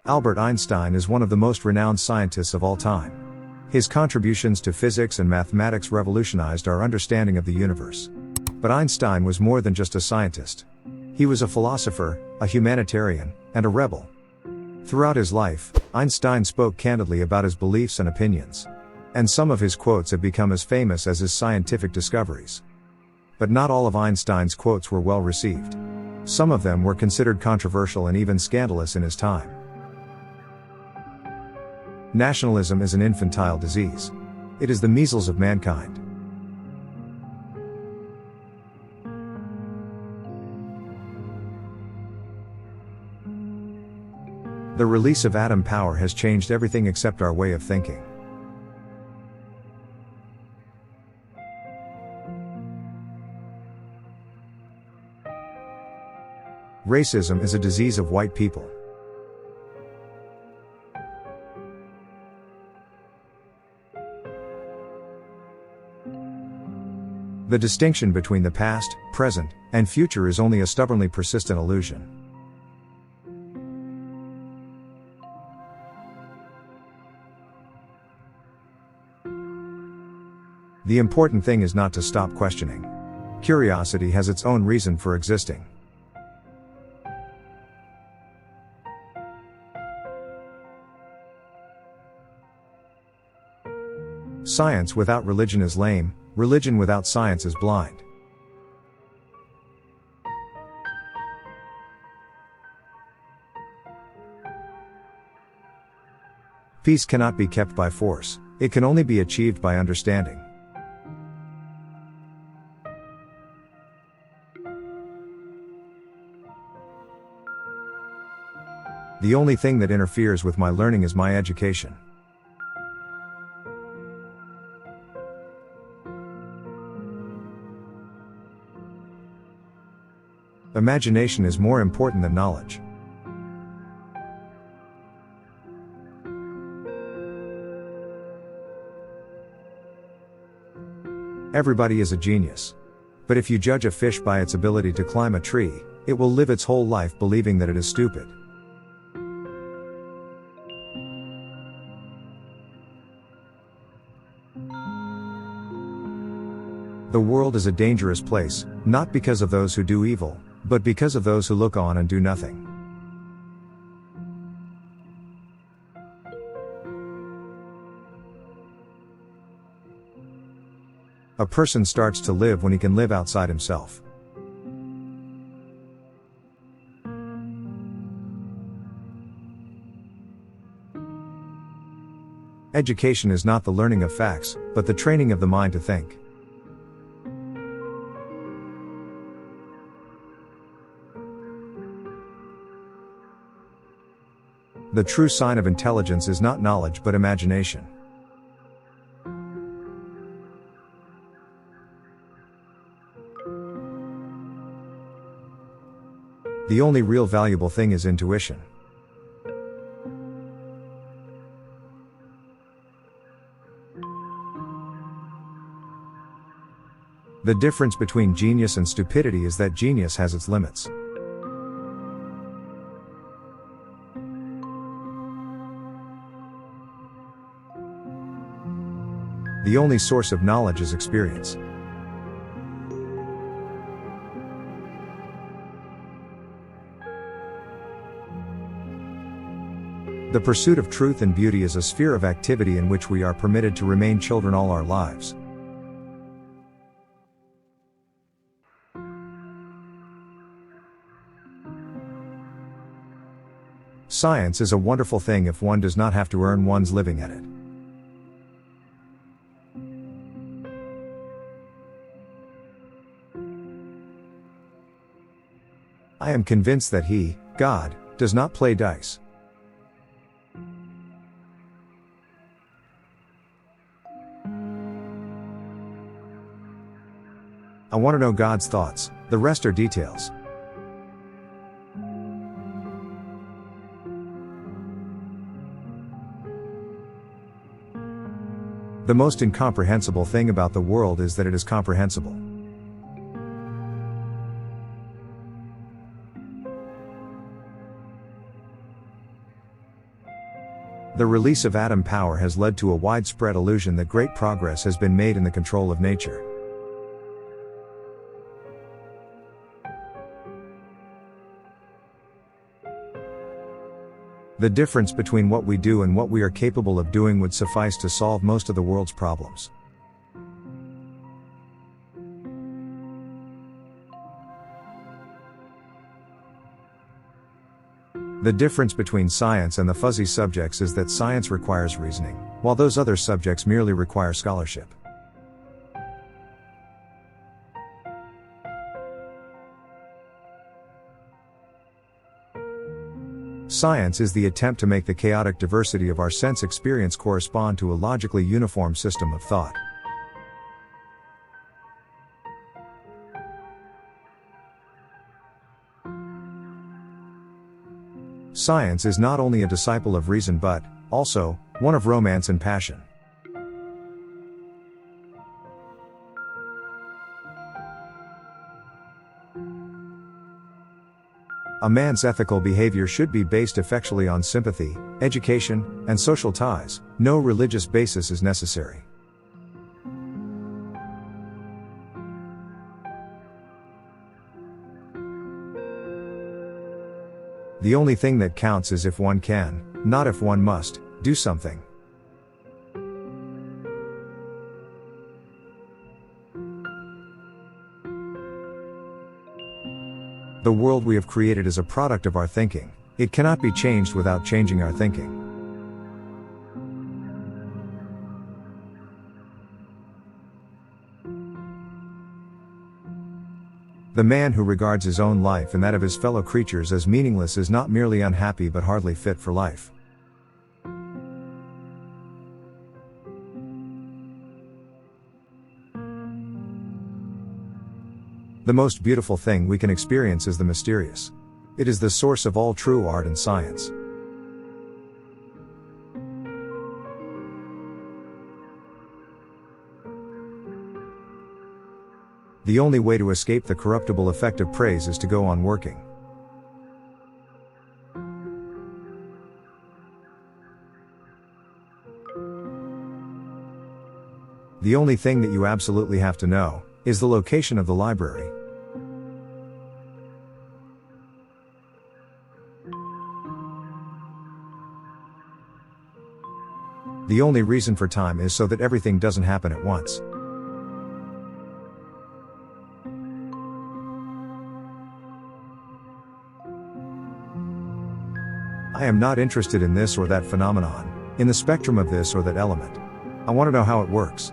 Albert Einstein is one of the most renowned scientists of all time. His contributions to physics and mathematics revolutionized our understanding of the universe. But Einstein was more than just a scientist. He was a philosopher, a humanitarian, and a rebel. Throughout his life, Einstein spoke candidly about his beliefs and opinions. And some of his quotes have become as famous as his scientific discoveries. But not all of Einstein's quotes were well received. Some of them were considered controversial and even scandalous in his time. Nationalism is an infantile disease. It is the measles of mankind. The release of atom power has changed everything except our way of thinking. Racism is a disease of white people. The distinction between the past, present, and future is only a stubbornly persistent illusion. The important thing is not to stop questioning. Curiosity has its own reason for existing. Science without religion is lame, religion without science is blind. Peace cannot be kept by force, it can only be achieved by understanding. The only thing that interferes with my learning is my education. Imagination is more important than knowledge. Everybody is a genius. But if you judge a fish by its ability to climb a tree, it will live its whole life believing that it is stupid. The world is a dangerous place, not because of those who do evil, but because of those who look on and do nothing. A person starts to live when he can live outside himself. Education is not the learning of facts, but the training of the mind to think. The true sign of intelligence is not knowledge but imagination. The only real valuable thing is intuition. The difference between genius and stupidity is that genius has its limits. The only source of knowledge is experience. The pursuit of truth and beauty is a sphere of activity in which we are permitted to remain children all our lives. Science is a wonderful thing if one does not have to earn one's living at it. I am convinced that He, God, does not play dice. I want to know God's thoughts, the rest are details. The most incomprehensible thing about the world is that it is comprehensible. The release of atom power has led to a widespread illusion that great progress has been made in the control of nature. The difference between what we do and what we are capable of doing would suffice to solve most of the world's problems. The difference between science and the fuzzy subjects is that science requires reasoning, while those other subjects merely require scholarship. Science is the attempt to make the chaotic diversity of our sense experience correspond to a logically uniform system of thought. Science is not only a disciple of reason but, also, one of romance and passion. A man's ethical behavior should be based effectually on sympathy, education, and social ties. No religious basis is necessary. The only thing that counts is if one can, not if one must, do something. The world we have created is a product of our thinking. It cannot be changed without changing our thinking. The man who regards his own life and that of his fellow creatures as meaningless is not merely unhappy but hardly fit for life. The most beautiful thing we can experience is the mysterious. It is the source of all true art and science. The only way to escape the corruptible effect of praise is to go on working. The only thing that you absolutely have to know is the location of the library. The only reason for time is so that everything doesn't happen at once. I am not interested in this or that phenomenon, in the spectrum of this or that element. I want to know how it works.